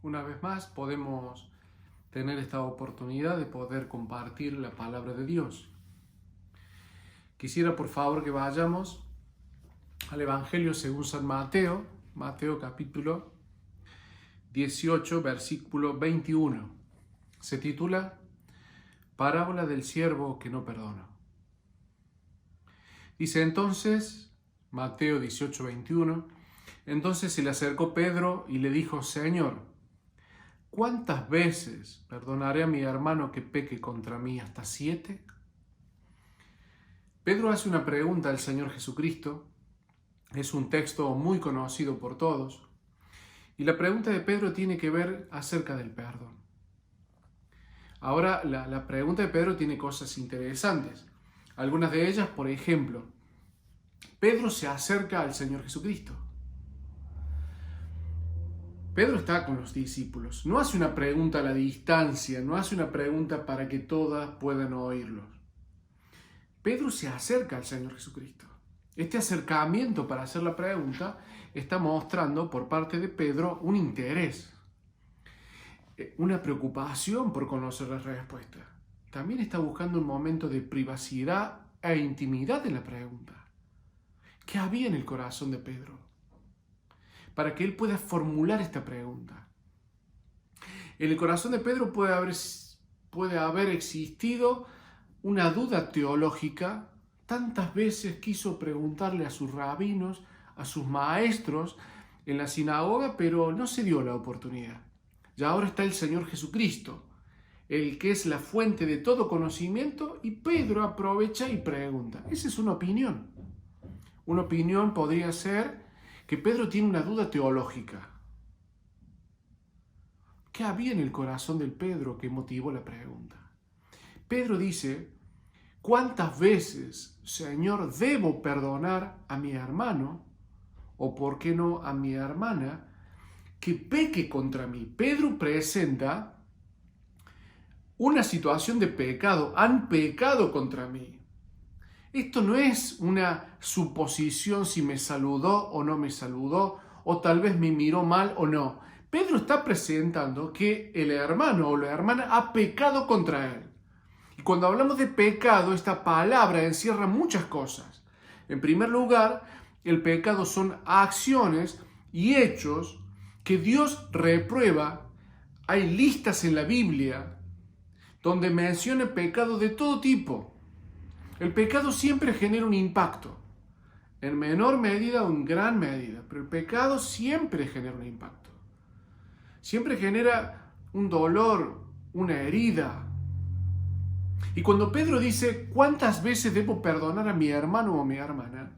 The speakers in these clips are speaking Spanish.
Una vez más podemos tener esta oportunidad de poder compartir la palabra de Dios. Quisiera por favor que vayamos al Evangelio según San Mateo, Mateo capítulo 18, versículo 21. Se titula Parábola del siervo que no perdona. Dice entonces, Mateo 18, 21, entonces se le acercó Pedro y le dijo, Señor, ¿cuántas veces perdonaré a mi hermano que peque contra mí? ¿Hasta 7? Pedro hace una pregunta al Señor Jesucristo. Es un texto muy conocido por todos. Y la pregunta de Pedro tiene que ver acerca del perdón. Ahora, la pregunta de Pedro tiene cosas interesantes. Algunas de ellas, por ejemplo, Pedro se acerca al Señor Jesucristo. Pedro está con los discípulos. No hace una pregunta a la distancia, no hace una pregunta para que todas puedan oírlo. Pedro se acerca al Señor Jesucristo. Este acercamiento para hacer la pregunta está mostrando por parte de Pedro un interés, una preocupación por conocer la respuesta. También está buscando un momento de privacidad e intimidad en la pregunta. ¿Qué había en el corazón de Pedro? Para que él pueda formular esta pregunta. En el corazón de Pedro puede haber existido una duda teológica. Tantas veces quiso preguntarle a sus rabinos, a sus maestros en la sinagoga, pero no se dio la oportunidad. Y ahora está el Señor Jesucristo, el que es la fuente de todo conocimiento, y Pedro aprovecha y pregunta. Esa es una opinión. Una opinión podría ser que Pedro tiene una duda teológica. ¿Qué había en el corazón del Pedro que motivó la pregunta? Pedro dice, ¿cuántas veces, Señor, debo perdonar a mi hermano, o por qué no a mi hermana, que peque contra mí? Pedro presenta una situación de pecado. Han pecado contra mí. Esto no es una suposición si me saludó o no me saludó, o tal vez me miró mal o no. Pedro está presentando que el hermano o la hermana ha pecado contra él. Y cuando hablamos de pecado, esta palabra encierra muchas cosas. En primer lugar, el pecado son acciones y hechos que Dios reprueba. Hay listas en la Biblia donde menciona pecado de todo tipo. El pecado siempre genera un impacto, en menor medida o en gran medida, pero el pecado siempre genera un impacto. Siempre genera un dolor, una herida. Y cuando Pedro dice, ¿cuántas veces debo perdonar a mi hermano o a mi hermana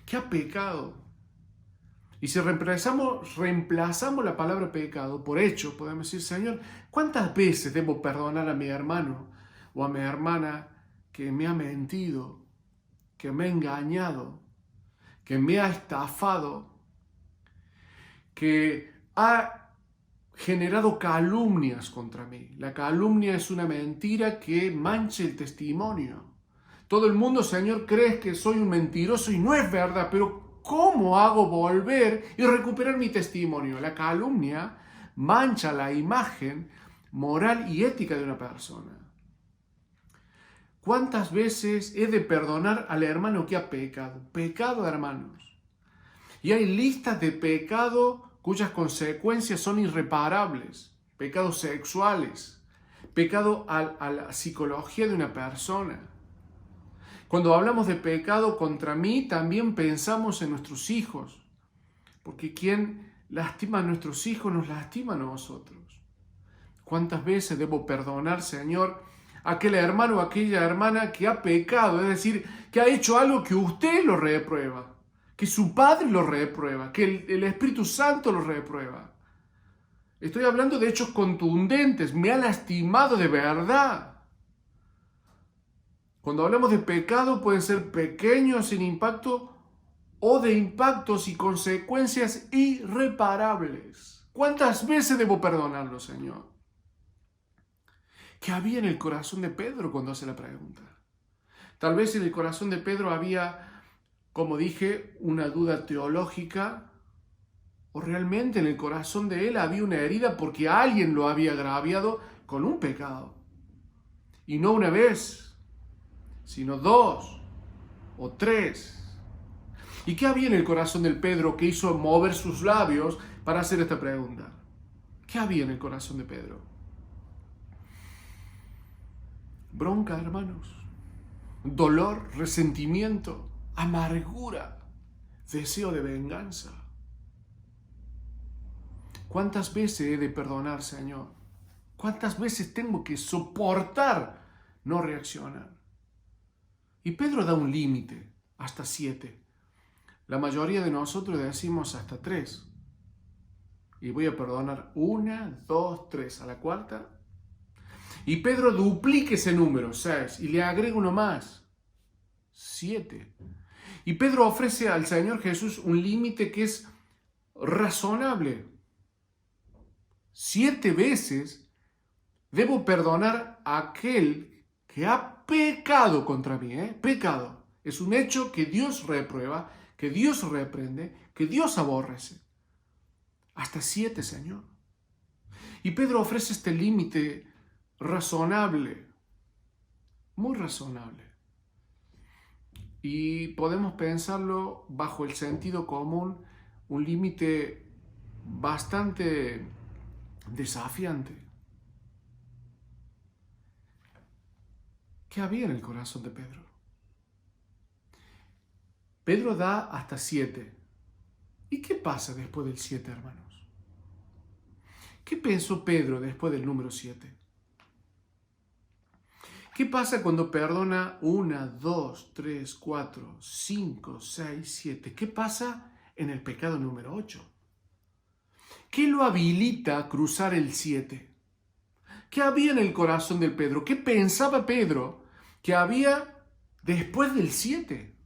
que ha pecado? Y si reemplazamos la palabra pecado por hecho, podemos decir, Señor, ¿cuántas veces debo perdonar a mi hermano o a mi hermana que me ha mentido, que me ha engañado, que me ha estafado, que ha generado calumnias contra mí? La calumnia es una mentira que mancha el testimonio. Todo el mundo, Señor, cree que soy un mentiroso y no es verdad, pero ¿cómo hago volver y recuperar mi testimonio? La calumnia mancha la imagen moral y ética de una persona. ¿Cuántas veces he de perdonar al hermano que ha pecado? Pecado, hermanos. Y hay listas de pecado cuyas consecuencias son irreparables. Pecados sexuales, pecado a la psicología de una persona. Cuando hablamos de pecado contra mí, también pensamos en nuestros hijos, porque quien lastima a nuestros hijos nos lastima a nosotros. ¿Cuántas veces debo perdonar, Señor, a aquel hermano o aquella hermana que ha pecado? Es decir, que ha hecho algo que usted lo reprueba, que su Padre lo reprueba, que el Espíritu Santo lo reprueba. Estoy hablando de hechos contundentes, me ha lastimado de verdad. Cuando hablamos de pecado pueden ser pequeños sin impacto o de impactos y consecuencias irreparables. ¿Cuántas veces debo perdonarlo, Señor? ¿Qué había en el corazón de Pedro cuando hace la pregunta? Tal vez en el corazón de Pedro había, como dije, una duda teológica ¿O realmente en el corazón de él había una herida porque alguien lo había agraviado con un pecado? Y no una vez, sino dos o tres. ¿Y qué había en el corazón del Pedro que hizo mover sus labios para hacer esta pregunta? ¿Qué había en el corazón de Pedro? Bronca, hermanos. Dolor, resentimiento, amargura, deseo de venganza. ¿Cuántas veces he de perdonar, Señor? ¿Cuántas veces tengo que soportar no reaccionar? Y Pedro da un límite, hasta 7. La mayoría de nosotros decimos hasta 3. Y voy a perdonar 1, 2, 3. A la cuarta. Y Pedro duplica ese número, 6. Y le agrega uno más, 7. Y Pedro ofrece al Señor Jesús un límite que es razonable. 7 veces debo perdonar a aquel que ha pecado contra mí. Pecado. Es un hecho que Dios reprueba, que Dios reprende, que Dios aborrece. Hasta 7, Señor. Y Pedro ofrece este límite razonable, muy razonable. Y podemos pensarlo bajo el sentido común, un límite bastante desafiante. ¿Qué había en el corazón de Pedro? Pedro da hasta 7. ¿Y qué pasa después del 7, hermanos? ¿Qué pensó Pedro después del número 7? ¿Qué pasa cuando perdona 1, 2, 3, 4, 5, 6, 7? ¿Qué pasa en el pecado número 8? ¿Qué lo habilita a cruzar el 7? ¿Qué había en el corazón de Pedro? ¿Qué pensaba Pedro que había después del 7?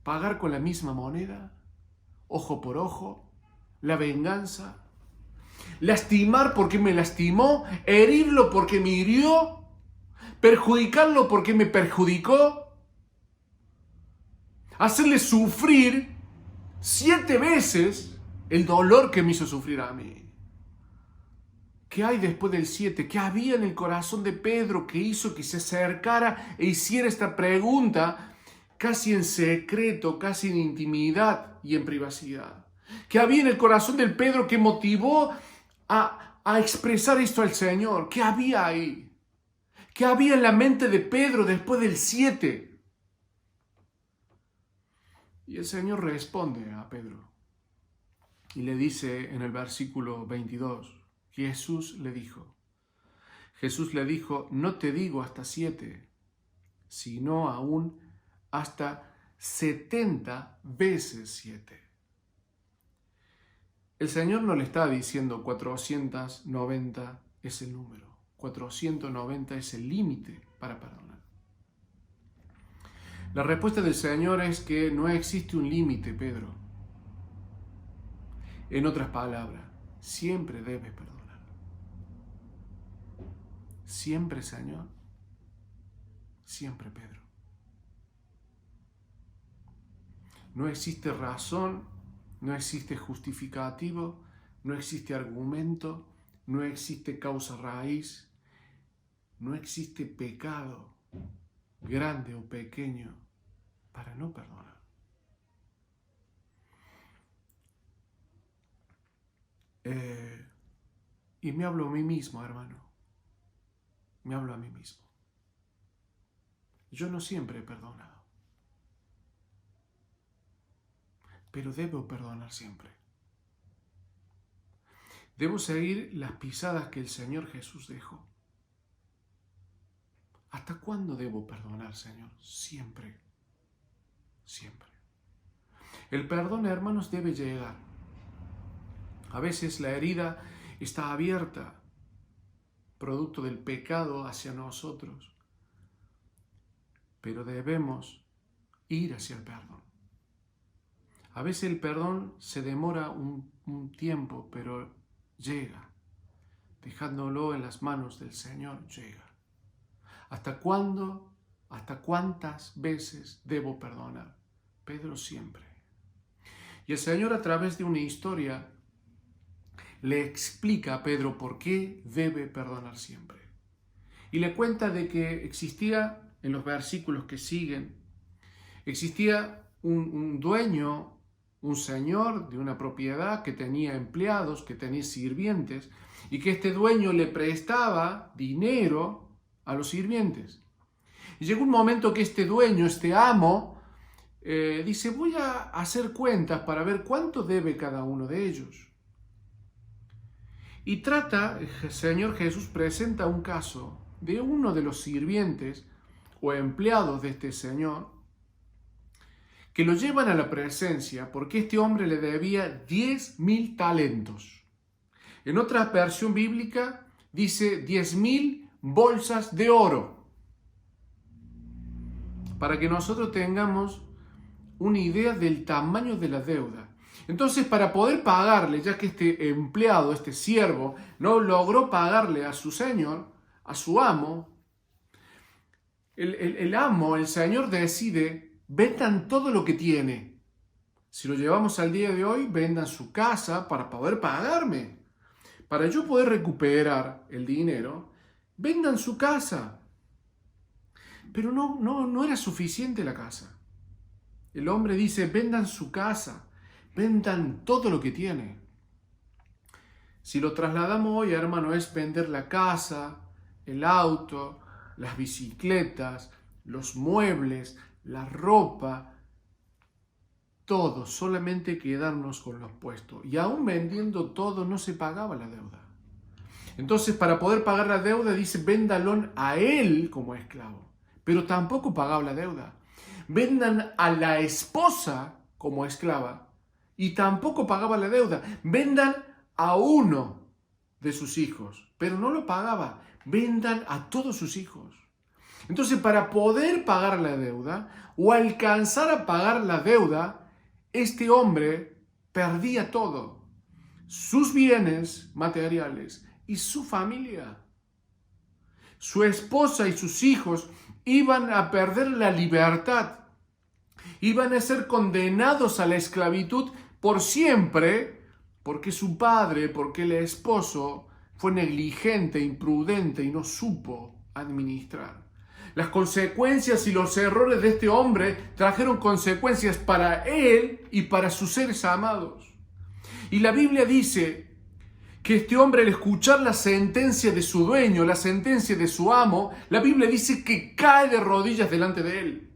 ¿Pagar con la misma moneda? ¿Ojo por ojo? ¿La venganza? ¿Lastimar porque me lastimó? ¿Herirlo porque me hirió? ¿Perjudicarlo porque me perjudicó? ¿Hacerle sufrir 7 veces el dolor que me hizo sufrir a mí? ¿Qué hay después del 7? ¿Qué había en el corazón de Pedro que hizo que se acercara e hiciera esta pregunta casi en secreto, casi en intimidad y en privacidad? ¿Qué había en el corazón del Pedro que motivó a expresar esto al Señor? ¿Qué había ahí? ¿Qué había en la mente de Pedro después del 7? Y el Señor responde a Pedro y le dice en el versículo 22, Jesús le dijo, no te digo hasta 7, sino aún hasta 70 veces 7. El Señor no le está diciendo 490 es el número, 490 es el límite para perdonar. La respuesta del Señor es que no existe un límite, Pedro. En otras palabras, siempre debes perdonar. Siempre, Señor. Siempre, Pedro. No existe razón, no existe justificativo, no existe argumento, no existe causa raíz, no existe pecado, grande o pequeño, para no perdonar. Y me hablo a mí mismo, hermano. Me hablo a mí mismo. Yo no siempre he perdonado, pero debo perdonar siempre. Debo seguir las pisadas que el Señor Jesús dejó. ¿Hasta cuándo debo perdonar, Señor? Siempre. Siempre. El perdón, hermanos, debe llegar. A veces la herida está abierta, producto del pecado hacia nosotros. Pero debemos ir hacia el perdón. A veces el perdón se demora un tiempo, pero llega. Dejándolo en las manos del Señor, llega. ¿Hasta cuándo? ¿Hasta cuántas veces debo perdonar? Pedro, siempre. Y el Señor, a través de una historia, le explica a Pedro por qué debe perdonar siempre. Y le cuenta de que existía, en los versículos que siguen, existía un dueño, un señor de una propiedad que tenía empleados, que tenía sirvientes, y que este dueño le prestaba dinero a los sirvientes. Y llegó un momento que este dueño, este amo, dice, voy a hacer cuentas para ver cuánto debe cada uno de ellos. Y el Señor Jesús presenta un caso de uno de los sirvientes o empleados de este señor, que lo llevan a la presencia porque este hombre le debía 10.000 talentos. En otra versión bíblica dice 10.000 bolsas de oro. Para que nosotros tengamos una idea del tamaño de la deuda. Entonces, para poder pagarle, ya que este empleado, este siervo, no logró pagarle a su señor, a su amo, el amo, el señor decide, vendan todo lo que tiene. Si lo llevamos al día de hoy, vendan su casa para poder pagarme. Para yo poder recuperar el dinero, vendan su casa. Pero no era suficiente la casa. El hombre dice, vendan su casa, vendan todo lo que tiene. Si lo trasladamos hoy, hermano, es vender la casa, el auto, las bicicletas, los muebles, la ropa, todo, solamente quedarnos con los puestos. Y aún vendiendo todo no se pagaba la deuda. Entonces, para poder pagar la deuda, dice, véndalo a él como esclavo. Pero tampoco pagaba la deuda. Vendan a la esposa como esclava y tampoco pagaba la deuda. Vendan a uno de sus hijos, pero no lo pagaba. Vendan a todos sus hijos. Entonces, para poder pagar la deuda o alcanzar a pagar la deuda, este hombre perdía todo. Sus bienes materiales y su familia. Su esposa y sus hijos iban a perder la libertad. Iban a ser condenados a la esclavitud por siempre, porque su padre, porque el esposo fue negligente, imprudente y no supo administrar. Las consecuencias y los errores de este hombre trajeron consecuencias para él y para sus seres amados. Y la Biblia dice que este hombre, al escuchar la sentencia de su dueño, la sentencia de su amo, la Biblia dice que cae de rodillas delante de él.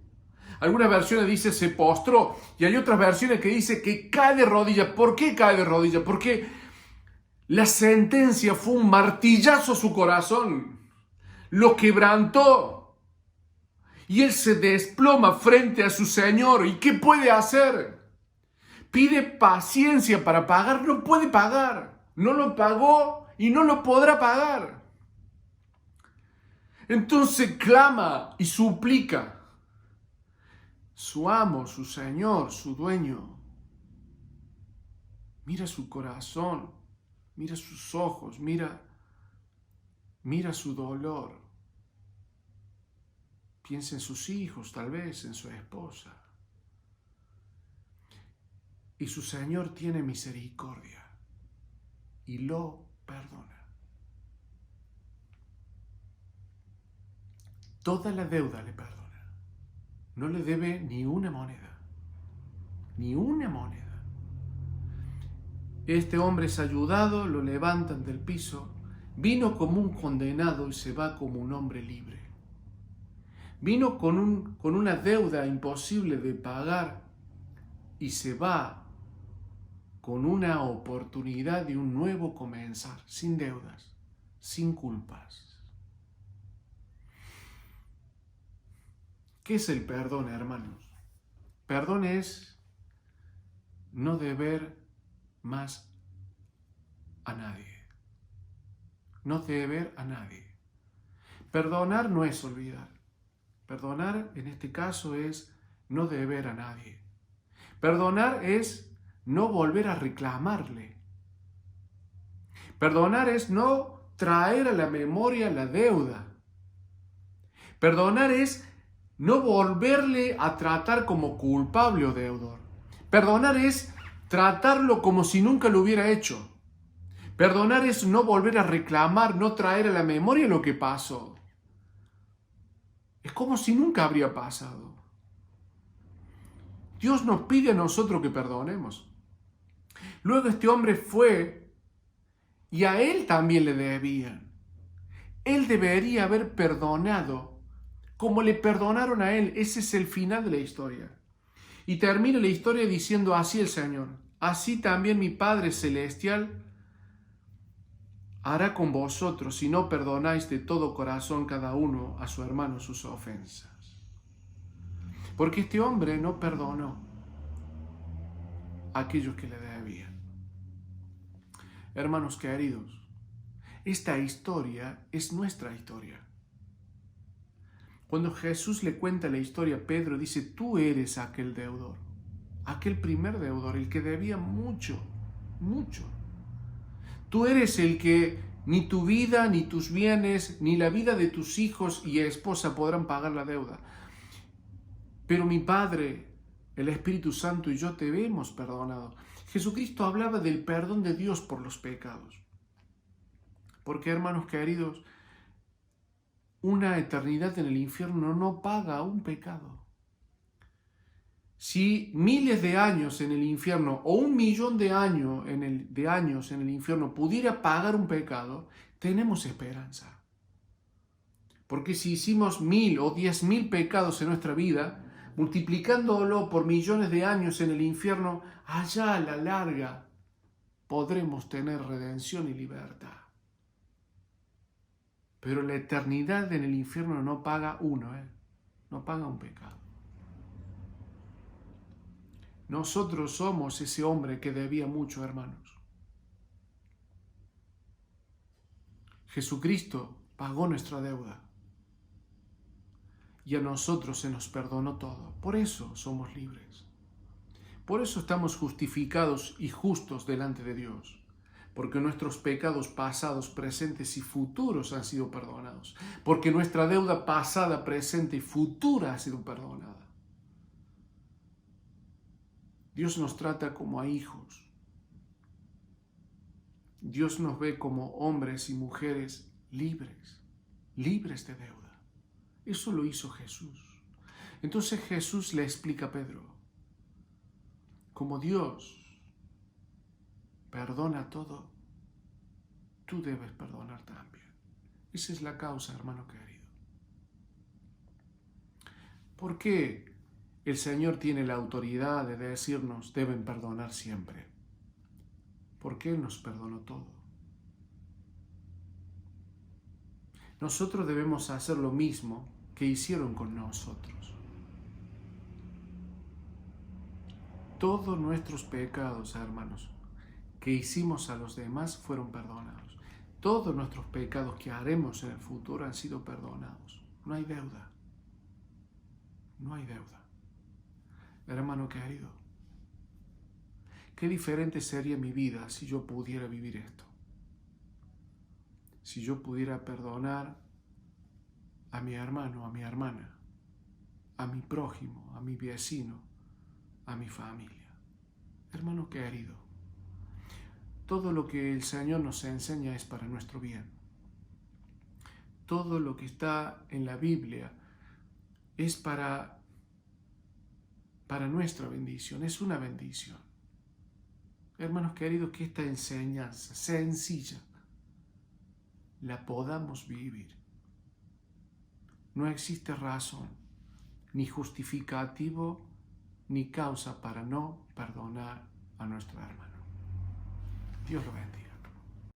Algunas versiones dice se postró y hay otras versiones que dice que cae de rodillas. ¿Por qué cae de rodillas? Porque la sentencia fue un martillazo a su corazón. Lo quebrantó. Y él se desploma frente a su Señor. ¿Y qué puede hacer? Pide paciencia para pagar. No puede pagar. No lo pagó y no lo podrá pagar. Entonces clama y suplica. Su amo, su Señor, su dueño, mira su corazón, mira sus ojos, mira su dolor. Piensa en sus hijos, tal vez en su esposa. Y su Señor tiene misericordia y lo perdona. Toda la deuda le perdona. No le debe ni una moneda. Ni una moneda. Este hombre es ayudado, lo levantan del piso. Vino como un condenado y se va como un hombre libre. Vino con una deuda imposible de pagar y se va con una oportunidad de un nuevo comenzar, sin deudas, sin culpas. ¿Qué es el perdón, hermanos? Perdón es no deber más a nadie. No deber a nadie. Perdonar no es olvidar. Perdonar en este caso es no deber a nadie. Perdonar es no volver a reclamarle. Perdonar es no traer a la memoria la deuda. Perdonar es no volverle a tratar como culpable o deudor. Perdonar es tratarlo como si nunca lo hubiera hecho. Perdonar es no volver a reclamar, no traer a la memoria lo que pasó. Es como si nunca habría pasado. Dios nos pide a nosotros que perdonemos. Luego este hombre fue y a él también le debían. Él debería haber perdonado como le perdonaron a él. Ese es el final de la historia. Y termina la historia diciendo así el Señor: así también mi Padre Celestial hará con vosotros si no perdonáis de todo corazón cada uno a su hermano sus ofensas. Porque este hombre no perdonó a aquellos que le debían. Hermanos queridos, esta historia es nuestra historia. Cuando Jesús le cuenta la historia a Pedro, dice: tú eres aquel deudor, aquel primer deudor, el que debía mucho, mucho. Tú eres el que ni tu vida, ni tus bienes, ni la vida de tus hijos y esposa podrán pagar la deuda. Pero mi Padre, el Espíritu Santo y yo te hemos perdonado. Jesucristo hablaba del perdón de Dios por los pecados. Porque, hermanos queridos, una eternidad en el infierno no paga un pecado. Si miles de años en el infierno o 1.000.000 de años en el infierno pudiera pagar un pecado, tenemos esperanza. Porque si hicimos 1.000 o 10.000 pecados en nuestra vida, multiplicándolo por millones de años en el infierno, allá a la larga podremos tener redención y libertad. Pero la eternidad en el infierno no paga no paga un pecado. Nosotros somos ese hombre que debía mucho, hermanos. Jesucristo pagó nuestra deuda y a nosotros se nos perdonó todo. Por eso somos libres. Por eso estamos justificados y justos delante de Dios. Porque nuestros pecados pasados, presentes y futuros han sido perdonados. Porque nuestra deuda pasada, presente y futura ha sido perdonada. Dios nos trata como a hijos. Dios nos ve como hombres y mujeres libres, libres de deuda. Eso lo hizo Jesús. Entonces Jesús le explica a Pedro: como Dios perdona todo, tú debes perdonar también. Esa es la causa, hermano querido. ¿Por qué el Señor tiene la autoridad de decirnos deben perdonar siempre? Porque Él nos perdonó todo. Nosotros debemos hacer lo mismo que hicieron con nosotros. Todos nuestros pecados, hermanos, que hicimos a los demás fueron perdonados. Todos nuestros pecados que haremos en el futuro han sido perdonados. No hay deuda. No hay deuda. Hermano querido, qué diferente sería mi vida si yo pudiera vivir esto. Si yo pudiera perdonar a mi hermano, a mi hermana, a mi prójimo, a mi vecino, a mi familia. Hermano querido, todo lo que el Señor nos enseña es para nuestro bien. Todo lo que está en la Biblia es para nuestra bendición, es una bendición. Hermanos queridos, que esta enseñanza sencilla la podamos vivir. No existe razón, ni justificativo, ni causa para no perdonar a nuestro hermano. Dios lo bendiga.